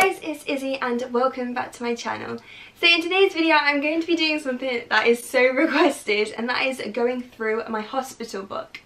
guys, it's Izzy and welcome back to my channel. So in today's video I'm going to be doing something that is so requested, and that is going through my hospital book.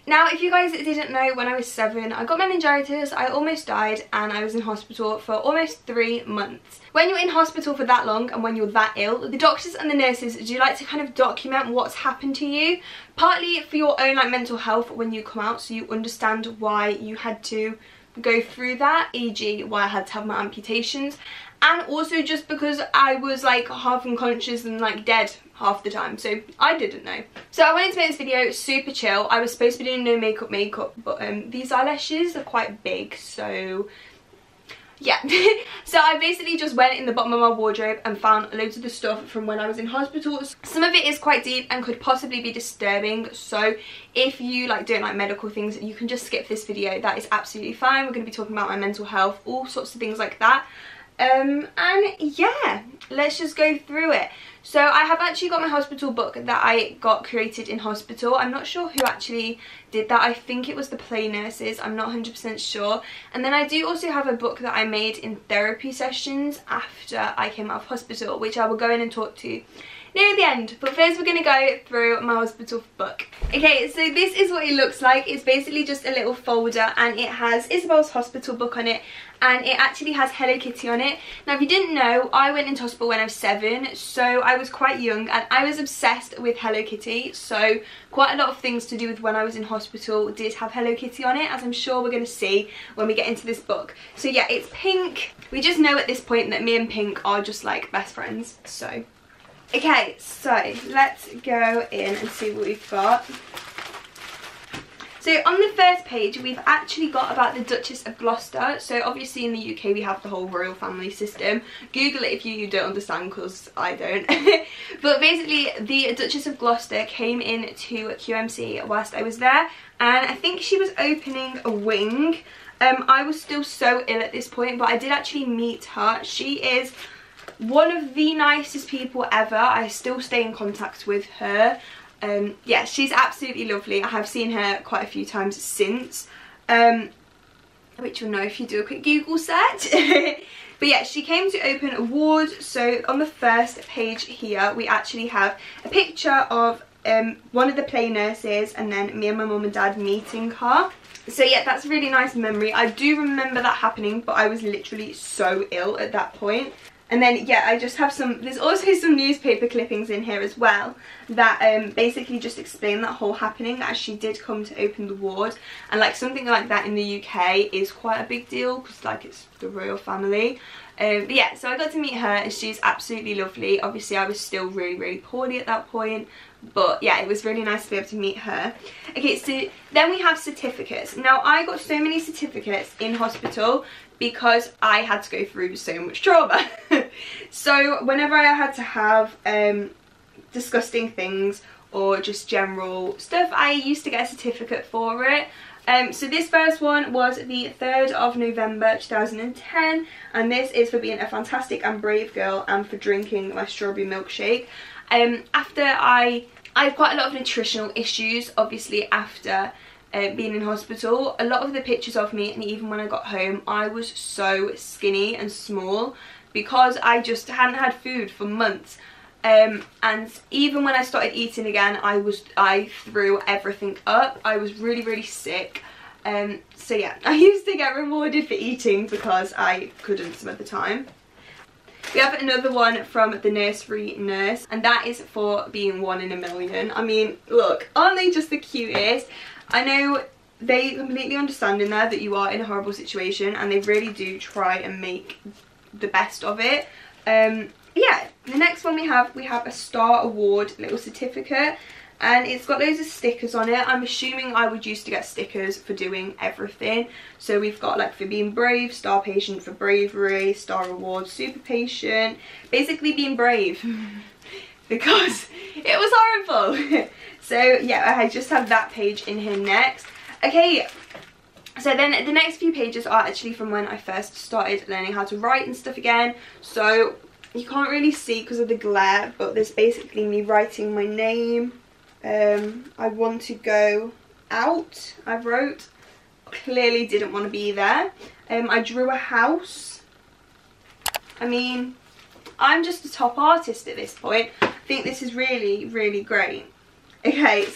Now, if you guys didn't know, when I was 7 I got meningitis, I almost died, and I was in hospital for almost 3 months. When you're in hospital for that long and when you're that ill, the doctors and the nurses do like to kind of document what's happened to you, partly for your own mental health when you come out, so you understand why you had to go through that, e.g. why I had to have my amputations, and also just because I was like half unconscious and like dead half the time, so I didn't know. So I wanted to make this video super chill. I was supposed to be doing no makeup, but these eyelashes are quite big, so yeah. So I basically just went in the bottom of my wardrobe and found loads of the stuff from when I was in hospital. Some of it is quite deep and could possibly be disturbing, so if you don't like medical things, you can just skip this video. That is absolutely fine. We're going to be talking about my mental health, all sorts of things like that. And yeah, let's just go through it. So I have actually got my hospital book that I got created in hospital. I'm not sure who actually did that. I think it was the play nurses. I'm not 100% sure. And then I do also have a book that I made in therapy sessions after I came out of hospital, which I will go in and talk to near the end. But first we're going to go through my hospital book. Okay, so this is what it looks like. It's basically just a little folder, and it has Isabel's hospital book on it, and it actually has Hello Kitty on it. Now, if you didn't know, I went into hospital when I was 7, so I was quite young and I was obsessed with Hello Kitty, so quite a lot of things to do with when I was in hospital did have Hello Kitty on it, as I'm sure we're going to see when we get into this book. So yeah, it's pink. We just know at this point that me and Pink are just like best friends, so okay, so let's go in and see what we've got. So on the first page we've actually got about the Duchess of Gloucester. So obviously in the UK we have the whole royal family system. Google it if you don't understand, because I don't. But basically the Duchess of Gloucester came in to QMC whilst I was there, and I think she was opening a wing. I was still so ill at this point, but I did actually meet her. She is one of the nicest people ever. I still stay in contact with her. Yeah, she's absolutely lovely. I have seen her quite a few times since, which you'll know if you do a quick Google search. But yeah, she came to open a ward. So on the first page here we actually have a picture of one of the play nurses, and then me and my mum and dad meeting her. So yeah, that's a really nice memory. I do remember that happening, but I was literally so ill at that point. And then yeah, I just have there's also some newspaper clippings in here as well that basically just explain that whole happening, as she did come to open the ward, and like something like that in the UK is quite a big deal, because like it's the royal family. But yeah, so I got to meet her and she's absolutely lovely. Obviously I was still really poorly at that point, but yeah, it was really nice to be able to meet her. Okay, so then we have certificates. Now I got so many certificates in hospital because I had to go through so much trauma. So whenever I had to have disgusting things or just general stuff, I used to get a certificate for it. So this first one was the 3rd of November 2010, and this is for being a fantastic and brave girl and for drinking my strawberry milkshake. After I had quite a lot of nutritional issues, obviously, after being in hospital. A lot of the pictures of me, and even when I got home, I was so skinny and small because I just hadn't had food for months. And even when I started eating again, I threw everything up. I was really sick. So yeah, I used to get rewarded for eating because I couldn't some of the time. We have another one from the nursery nurse, and that is for being 1 in a million. I mean, look, aren't they just the cutest? I know they completely understand in there that you are in a horrible situation, and they really do try and make the best of it. Yeah, the next one we have a Star Award little certificate, and it's got loads of stickers on it. I'm assuming I would used to get stickers for doing everything. So we've got like for being brave, Star Patient for bravery, Star Award, Super Patient, basically being brave because it was horrible. So yeah, I just have that page in here next. Okay, so then the next few pages are actually from when I first started learning how to write and stuff again. So you can't really see because of the glare, but there's basically me writing my name. I want to go out, I wrote. Clearly didn't want to be there. I drew a house. I mean, I'm just a top artist at this point. I think this is really, really great. Okay,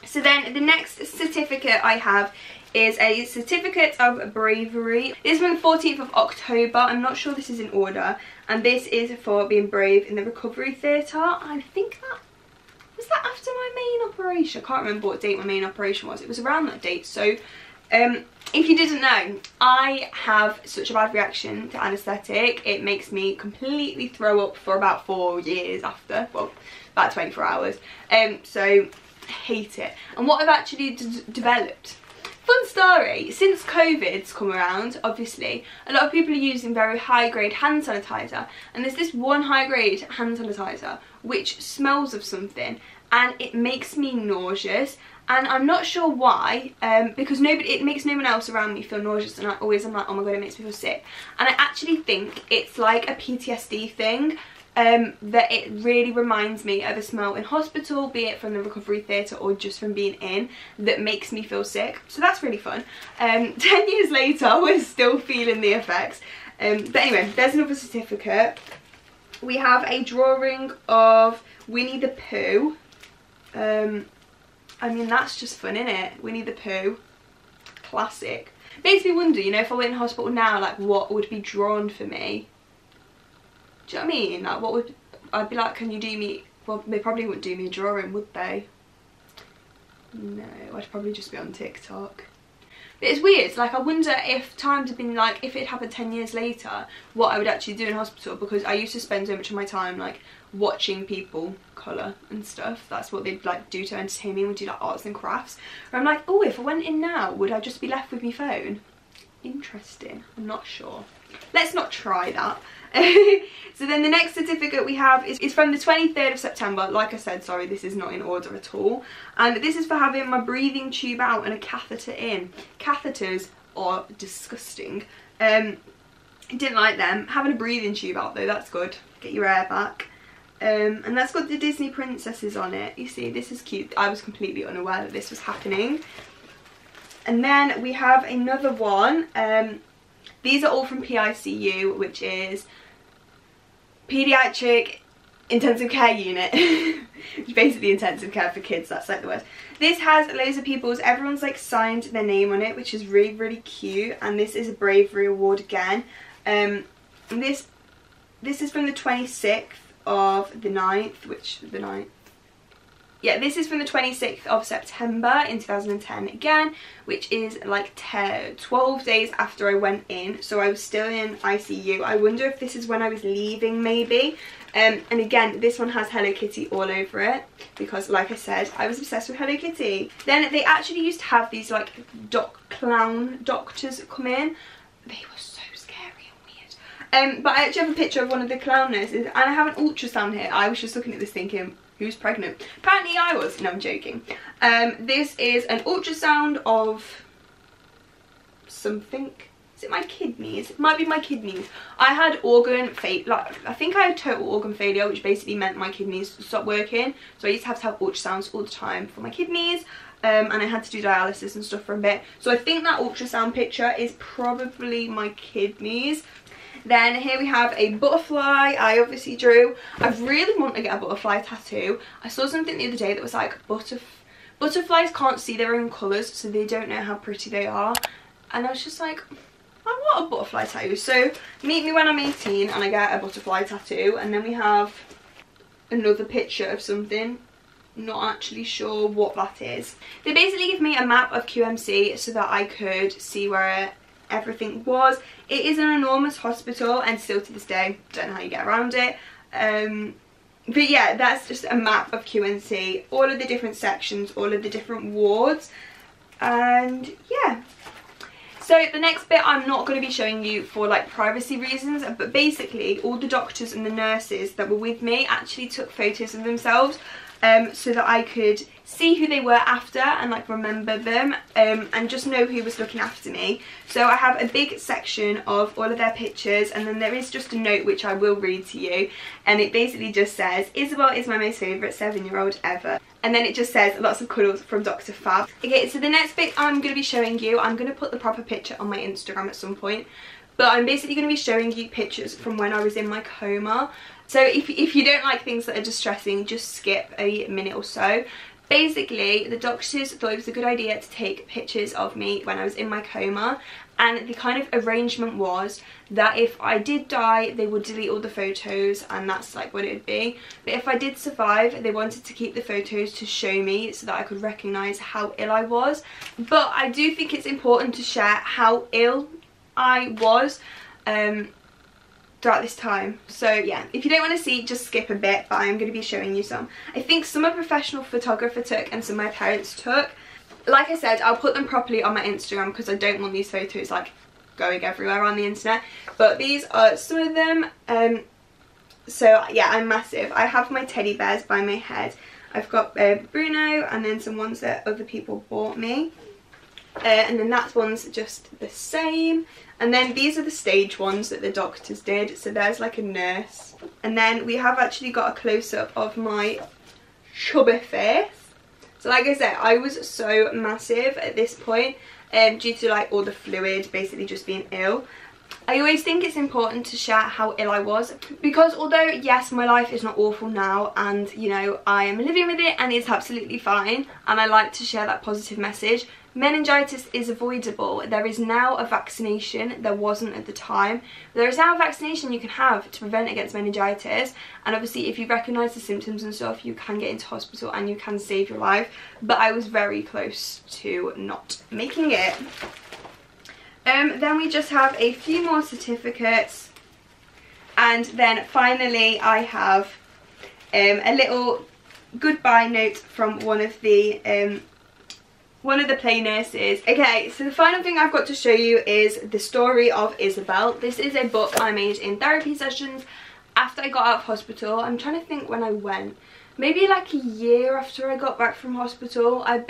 so then the next certificate I have is a certificate of bravery. This is from the 14th of October. I'm not sure this is in order. And this is for being brave in the recovery theatre. I think that was that after my main operation. I can't remember what date my main operation was. It was around that date. So if you didn't know, I have such a bad reaction to anaesthetic. It makes me completely throw up for about 4 years after. Well, about 24 hours. So I hate it. And what I've actually developed, fun story, since COVID's come around, obviously, a lot of people are using very high grade hand sanitizer, and there's this one high grade hand sanitizer which smells of something and it makes me nauseous, and I'm not sure why, because it makes no one else around me feel nauseous, and I always am like, oh my god, it makes me feel sick. And I actually think it's like a PTSD thing. That it really reminds me of a smell in hospital, be it from the recovery theatre or just from being in, that makes me feel sick. So that's really fun. 10 years later, we're still feeling the effects. But anyway, there's another certificate. We have a drawing of Winnie the Pooh. I mean, that's just fun, innit? Winnie the Pooh. Classic. Makes me wonder, you know, if I went in hospital now, like, what would be drawn for me? Do you know what I mean? Like, what would, I'd be like, can you do me, well, they probably wouldn't do me a drawing, would they? No, I'd probably just be on TikTok. But it's weird, like, I wonder if times have been like, if it happened 10 years later, what I would actually do in hospital, because I used to spend so much of my time, like, watching people colour and stuff. That's what they'd, like, do to entertain me, and would do, like, arts and crafts. Where I'm like, oh, if I went in now, would I just be left with my phone? Interesting, I'm not sure. Let's not try that. So then the next certificate we have is from the 23rd of September. Like I said, sorry, this is not in order at all. And this is for having my breathing tube out and a catheter in. Catheters are disgusting. Didn't like them. Having a breathing tube out though, that's good. Get your air back. And that's got the Disney princesses on it. You see, this is cute. I was completely unaware that this was happening. And then we have another one. These are all from PICU, which is Paediatric Intensive Care Unit. It's basically intensive care for kids, that's like the word. This has loads of people's, everyone's like signed their name on it, which is really, really cute. And this is a Bravery Award again. And this is from the 26th of the 9th, which, the 9th? Yeah, this is from the 26th of September in 2010 again, which is like 12 days after I went in. So I was still in ICU. I wonder if this is when I was leaving, maybe. And again, this one has Hello Kitty all over it, because like I said, I was obsessed with Hello Kitty. Then they actually used to have these like clown doctors come in. They were so scary and weird. But I actually have a picture of one of the clown nurses, and I have an ultrasound here. I was just looking at this thinking, who's pregnant? Apparently I was. No, I'm joking. This is an ultrasound of something. Is it my kidneys? It might be my kidneys. I had organ failure. Like, I think I had total organ failure, which basically meant my kidneys stopped working. So I used to have ultrasounds all the time for my kidneys. And I had to do dialysis and stuff for a bit. So I think that ultrasound picture is probably my kidneys. Then here we have a butterfly. I obviously drew. I really want to get a butterfly tattoo. I saw something the other day that was like, butterflies can't see their own colours, so they don't know how pretty they are. And I was just like, I want a butterfly tattoo. So meet me when I'm 18 and I get a butterfly tattoo. And then we have another picture of something. Not actually sure what that is. They basically give me a map of QMC so that I could see where everything was. It is an enormous hospital, and still to this day don't know how you get around it. But yeah, that's just a map of QMC, all of the different sections, all of the different wards, and yeah. So the next bit I'm not going to be showing you for like privacy reasons, but basically all the doctors and the nurses that were with me actually took photos of themselves so that I could see who they were after and like remember them, and just know who was looking after me. So I have a big section of all of their pictures, and then there is just a note which I will read to you, and it basically just says, Isabel is my most favourite 7-year-old ever. and then it just says lots of cuddles from Dr. Fab. Okay, so the next bit I'm going to be showing you, I'm going to put the proper picture on my Instagram at some point, but I'm basically going to be showing you pictures from when I was in my coma. So if you don't like things that are distressing, just skip a minute or so. Basically, the doctors thought it was a good idea to take pictures of me when I was in my coma, and the kind of arrangement was that if I did die, they would delete all the photos, and that's like what it would be. But if I did survive, they wanted to keep the photos to show me so that I could recognise how ill I was. But I do think it's important to share how ill I was throughout this time. So yeah, if you don't want to see, just skip a bit, but I'm going to be showing you some. I think some a professional photographer took and some my parents took. Like I said, I'll put them properly on my Instagram because I don't want these photos like going everywhere on the internet. But these are some of them. So yeah, I'm massive. I have my teddy bears by my head. I've got Bruno, and then some ones that other people bought me. And then that one's just the same. And then these are the stage ones that the doctors did. So there's like a nurse. And then we have actually got a close-up of my chubby face. So like I said, I was so massive at this point due to like all the fluid, basically just being ill. I always think it's important to share how ill I was, because although yes, my life is not awful now, and you know, I am living with it and it's absolutely fine, and I like to share that positive message. Meningitis is avoidable. There is now a vaccination. There wasn't at the time. There is now a vaccination you can have to prevent against meningitis, and obviously if you recognise the symptoms and stuff, you can get into hospital and you can save your life. But I was very close to not making it. Then we just have a few more certificates, and then finally I have a little goodbye note from one of the play nurses. Okay, so the final thing I've got to show you is the Story of Isabel. This is a book I made in therapy sessions after I got out of hospital. I'm trying to think when I went. Maybe like a year after I got back from hospital. I've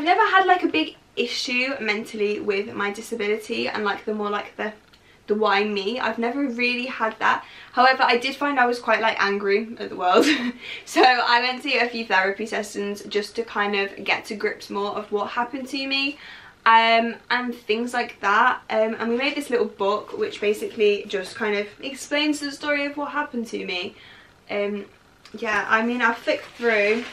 never had like a big issue mentally with my disability and like the more like the why me. I've never really had that. However, I did find I was quite like angry at the world. So I went to a few therapy sessions just to kind of get to grips more of what happened to me and things like that. And we made this little book which basically just kind of explains the story of what happened to me. Yeah, I mean, I'll flick through.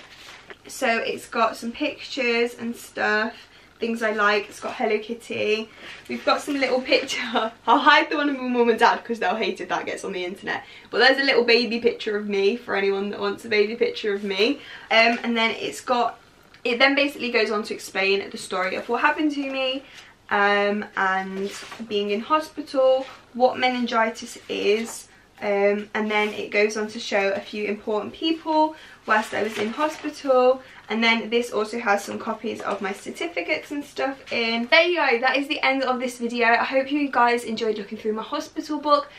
So it's got some pictures and stuff, things I like. It's got Hello Kitty. We've got some little picture. I'll hide the one of my mum and dad because they'll hate if that gets on the internet. But there's a little baby picture of me for anyone that wants a baby picture of me. And then it then basically goes on to explain the story of what happened to me and being in hospital, what meningitis is. And then it goes on to show a few important people whilst I was in hospital, and then this also has some copies of my certificates and stuff in. There you go, that is the end of this video. I hope you guys enjoyed looking through my hospital book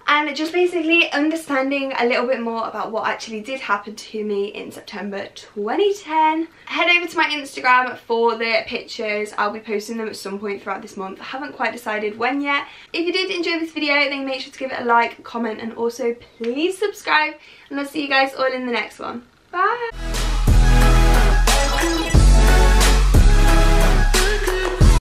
and just basically understanding a little bit more about what actually did happen to me in September 2010. Head over to my Instagram for the pictures. I'll be posting them at some point throughout this month. I haven't quite decided when yet. If you did enjoy this video, then make sure to give it a like, comment, and also please subscribe, and I'll see you guys all in the next one. Bye!